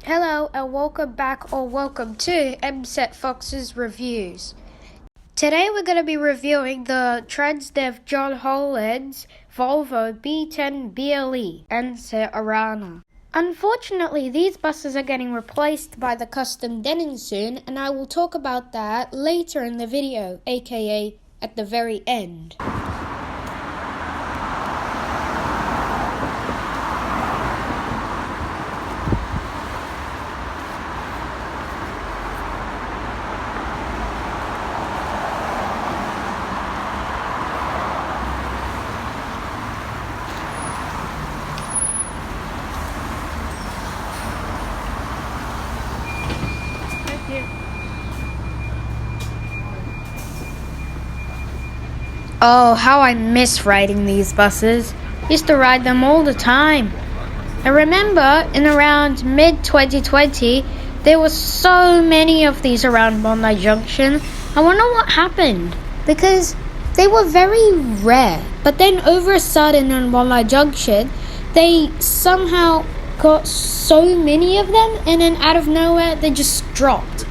Hello and welcome back or welcome to MSET Fox's Reviews. Today we're going to be reviewing the Transdev John Holland's Volvo B10BLE and ORANA. Unfortunately, these buses are getting replaced by the custom Denning soon, and I will talk about that later in the video, aka at the very end. Oh, how I miss riding these buses. Used to ride them all the time. I remember in around mid-2020, there were so many of these around Bondi Junction. I wonder what happened, because they were very rare. But then over a sudden on Bondi Junction, they somehow got so many of them, and then out of nowhere, they just dropped.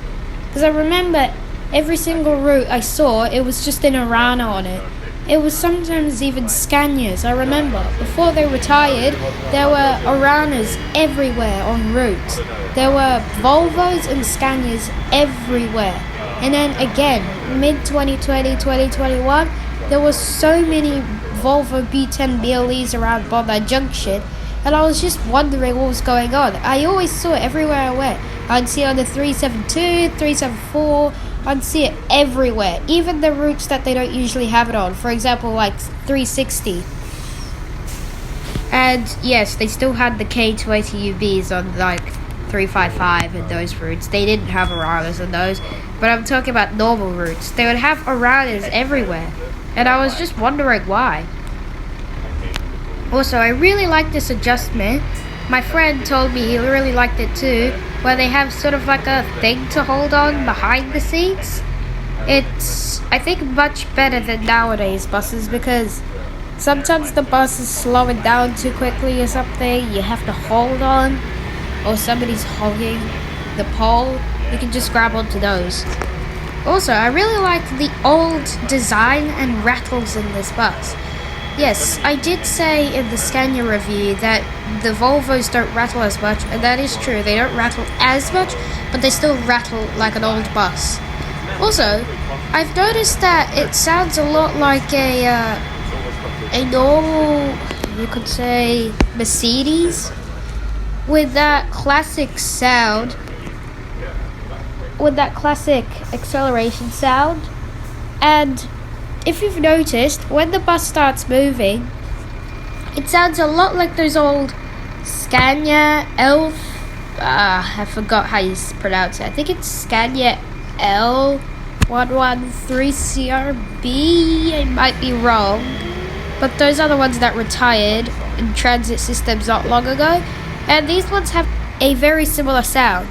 Because I remember every single route I saw, it was just an ORANA on it. It was sometimes even Scanias. I remember before they retired, there were ORANAs everywhere on routes. There were Volvos and Scanias everywhere. And then again, mid-2020, 2021, there were so many Volvo B10BLEs around Bondi Junction, and I was just wondering what was going on. I always saw it everywhere I went. I'd see it on the 372, 374, I'd see it everywhere, even the routes that they don't usually have it on. For example, like 360. And yes, they still had the K280 UBs on like 355 and those routes. They didn't have ORANAs on those, but I'm talking about normal routes. They would have ORANAs everywhere, and I was just wondering why. Also, I really like this adjustment. My friend told me he really liked it too, where they have sort of like a thing to hold on behind the seats. It's, I think, much better than nowadays buses, because sometimes the bus is slowing down too quickly or something. You have to hold on, or somebody's hogging the pole. You can just grab onto those. Also, I really like the old design and rattles in this bus. Yes, I did say in the Scania review that the Volvos don't rattle as much, and that is true. They don't rattle as much, but they still rattle like an old bus. Also, I've noticed that it sounds a lot like a normal, you could say, Mercedes, with that classic sound, with that classic acceleration sound. And if you've noticed, when the bus starts moving, it sounds a lot like those old Scania L. I forgot how you pronounce it. I think it's Scania L113CRB. I might be wrong, but those are the ones that retired in transit systems not long ago, and these ones have a very similar sound.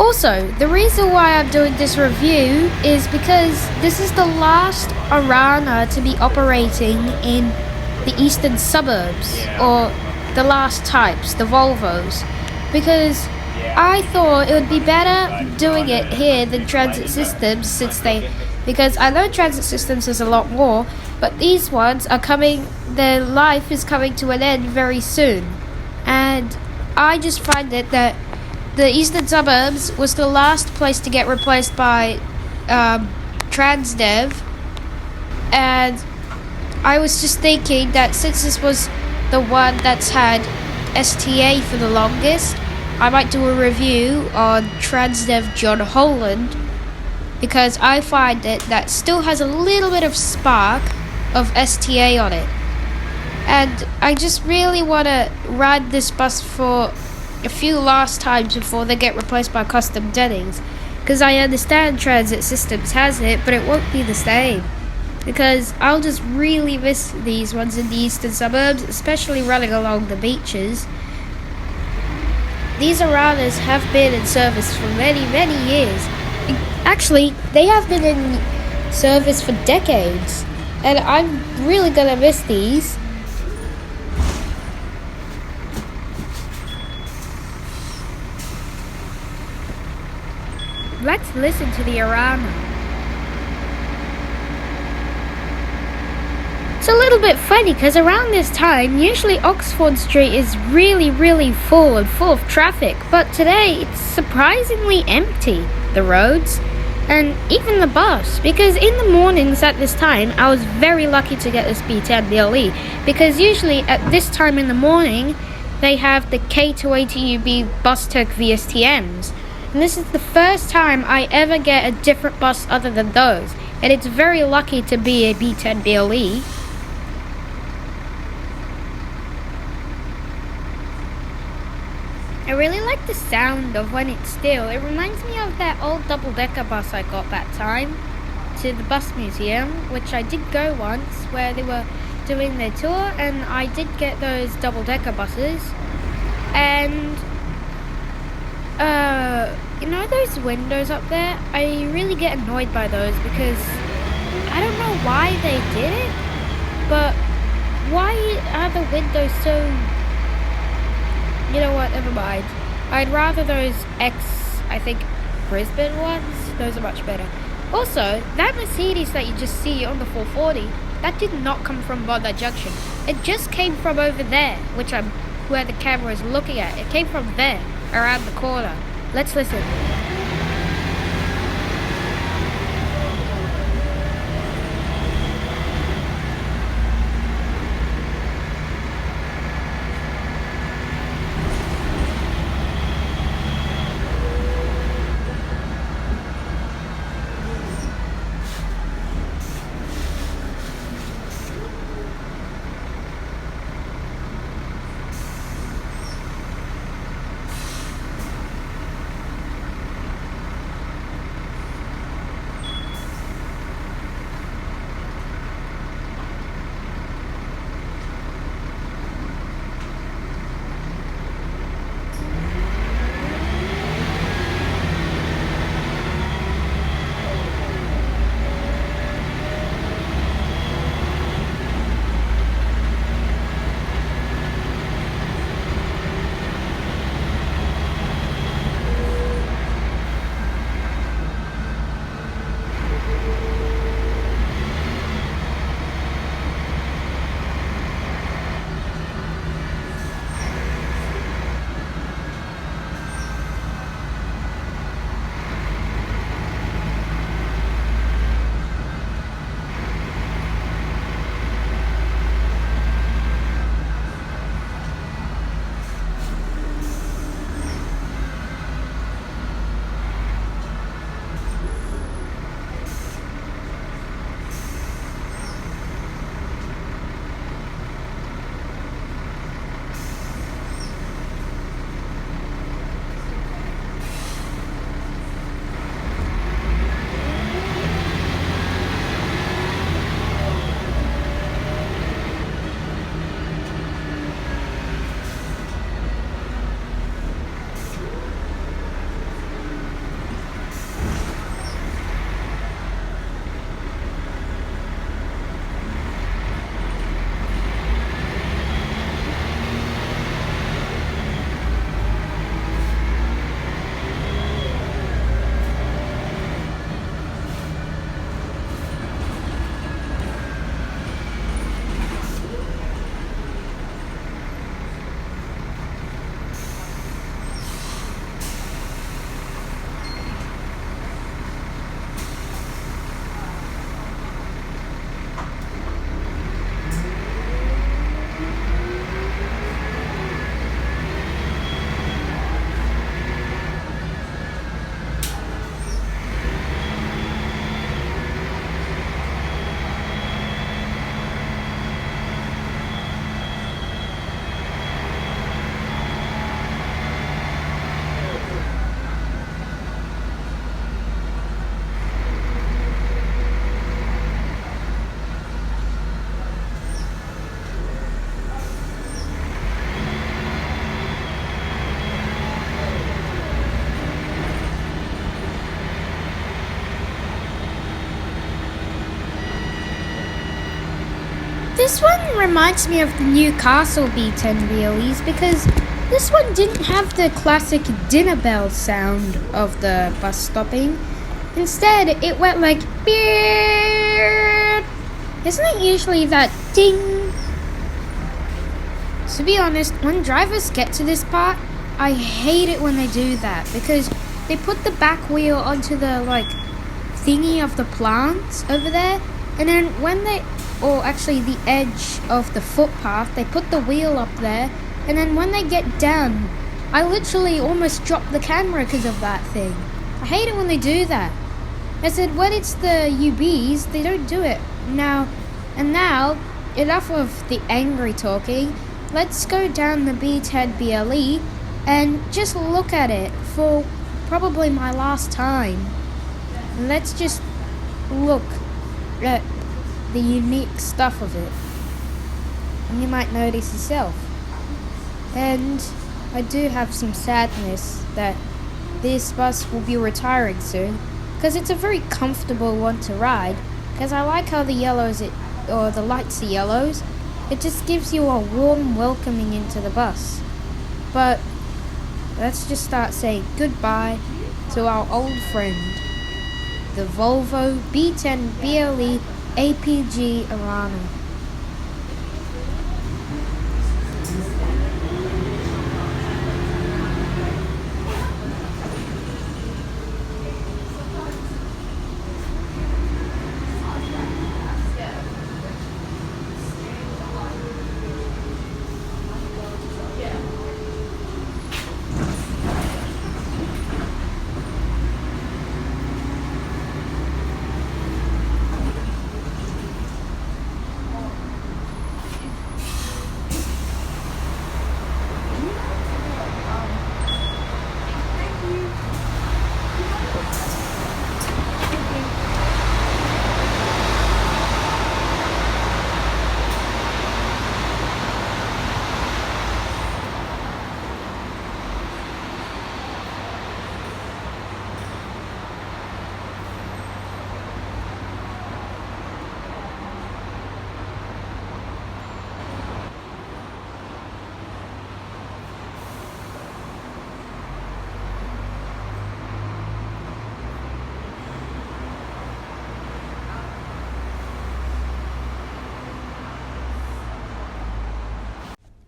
Also, the reason why I'm doing this review is because this is the last ORANA to be operating in the eastern suburbs, or the last types, the Volvos, because I thought it would be better doing it here than transit systems, because I know transit systems is a lot more, but these ones are coming, their life is coming to an end very soon, and I just find it that the eastern suburbs was the last place to get replaced by Transdev, and I was just thinking that since this was the one that's had STA for the longest, I might do a review on Transdev John Holland, because I find that still has a little bit of spark of STA on it, and I just really want to ride this bus for a few last times before they get replaced by custom Dennings, because I understand transit systems has it, but it won't be the same, because I'll just really miss these ones in the eastern suburbs, especially running along the beaches. These ORANAs have been in service for many years. Actually, they have been in service for decades, and I'm really gonna miss these. Let's listen to the ORANA. It's a little bit funny because around this time, usually Oxford Street is really full of traffic, but today it's surprisingly empty, the roads, and even the bus, because in the mornings at this time, I was very lucky to get this B10BLE, because usually at this time in the morning, they have the K2A to UB bus tech VSTMs, and this is the first time I ever get a different bus other than those, and it's very lucky to be a B10BLE. I really like the sound of when it's still. It reminds me of that old double-decker bus I got that time to the bus museum, which I did go once, where they were doing their tour, and I did get those double-decker buses. And, you know those windows up there? I really get annoyed by those because I don't know why they did it, but why are the windows so... You know what, never mind. I'd rather those I think, Brisbane ones. Those are much better. Also, that Mercedes that you just see on the 440, that did not come from Bondi Junction. It just came from over there, where the camera is looking at. It came from there, around the corner. Let's listen. This one reminds me of the Newcastle B10BLEs because This one didn't have the classic dinner bell sound of the bus stopping. Instead, it went like beep. Isn't it usually that ding? To be honest, when drivers get to this part, I hate it when they do that because they put the back wheel onto the thingy of the plants over there, and then when they, or actually the edge of the footpath, they put the wheel up there, and then when they get down, I literally almost dropped the camera because of that thing. I hate it when they do that. I said when it's the UBs, they don't do it. Now, enough of the angry talking. Let's go down the B10BLE and just look at it for probably my last time. Let's just look at the unique stuff of it, and you might notice yourself. And I do have some sadness that this bus will be retiring soon, because it's a very comfortable one to ride, because I like how the lights are yellows. It just gives you a warm welcoming into the bus. But let's just start saying goodbye to our old friend, the Volvo B10BLE APG ORANA.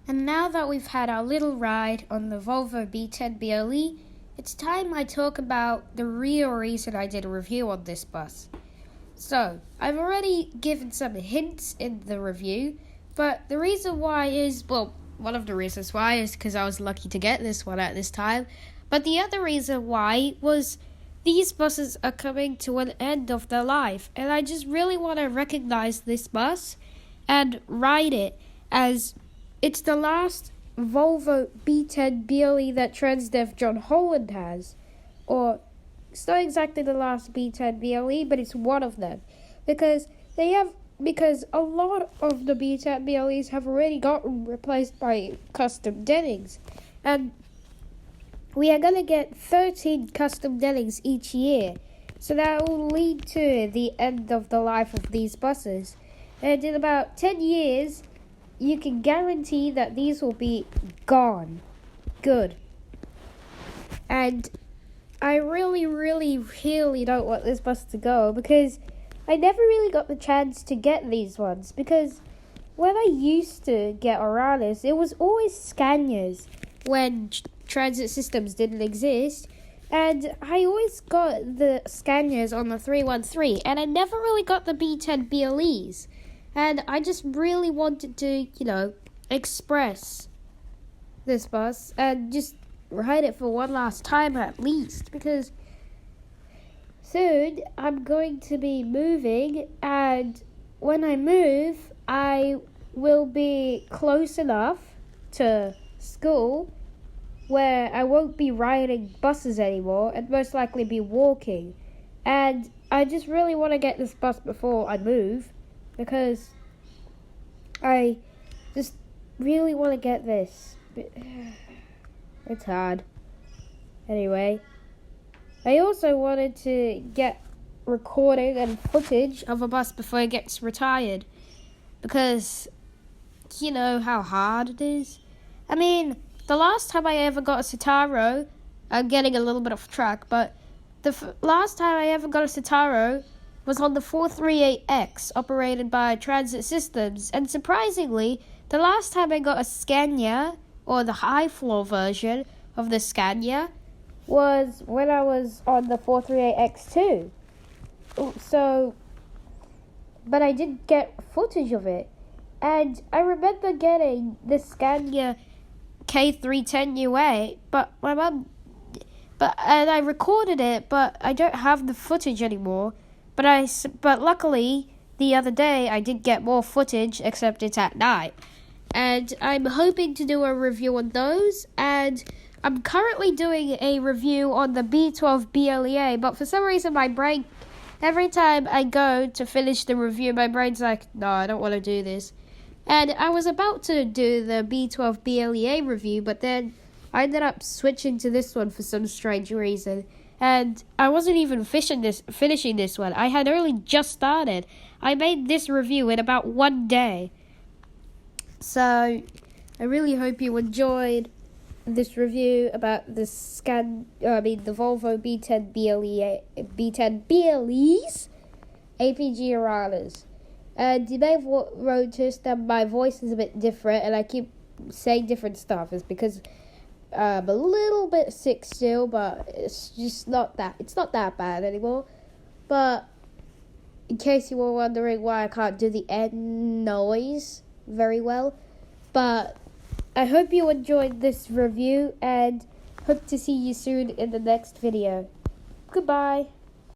And now that we've had our little ride on the Volvo B10BLE, it's time I talk about the real reason I did a review on this bus. So, I've already given some hints in the review, but the reason why is, well, one of the reasons why is because I was lucky to get this one at this time, but the other reason why was these buses are coming to an end of their life, and I just really want to recognize this bus and ride it as it's the last Volvo B10BLE that Transdev John Holland has. Or, it's not exactly the last B10BLE, but it's one of them. Because a lot of the B10BLEs have already gotten replaced by custom Dennings. And we are going to get 13 custom Dennings each year. So that will lead to the end of the life of these buses. And in about 10 years, you can guarantee that these will be gone. Good. And I really, really, really don't want this bus to go because I never really got the chance to get these ones. Because when I used to get ORANAs, it was always Scanias when transit systems didn't exist. And I always got the Scanias on the 313, and I never really got the B10BLEs. And I just really wanted to, express this bus and just ride it for one last time at least. Because soon I'm going to be moving, and when I move, I will be close enough to school where I won't be riding buses anymore and most likely be walking. And I just really want to get this bus before I move, because I just really want to get this. It's hard. Anyway, I also wanted to get recording and footage of a bus before it gets retired, because you know how hard it is. I mean, the last time I ever got a Citaro, I'm getting a little bit off track, but the last time I ever got a Citaro was on the 438X, operated by Transit Systems, and surprisingly, the last time I got a Scania, or the high-floor version of the Scania, was when I was on the 438X too. So, but I didn't get footage of it. And I remember getting the Scania K310 UA, but my mum, and I recorded it, but I don't have the footage anymore. But luckily, the other day I did get more footage, except it's at night. And I'm hoping to do a review on those, and I'm currently doing a review on the B10BLE, but for some reason my brain, every time I go to finish the review, my brain's like, no, I don't want to do this. And I was about to do the B10BLE review, but then I ended up switching to this one for some strange reason. And I wasn't even finishing this one. I had only just started. I made this review in about 1 day. So, I really hope you enjoyed this review about the Volvo B10BLEs, APG ORANAs. And you may have noticed that my voice is a bit different, and I keep saying different stuff. It's because I'm a little bit sick still, but it's not that bad anymore. But in case you were wondering why I can't do the N noise very well, but I hope you enjoyed this review, and hope to see you soon in the next video. Goodbye.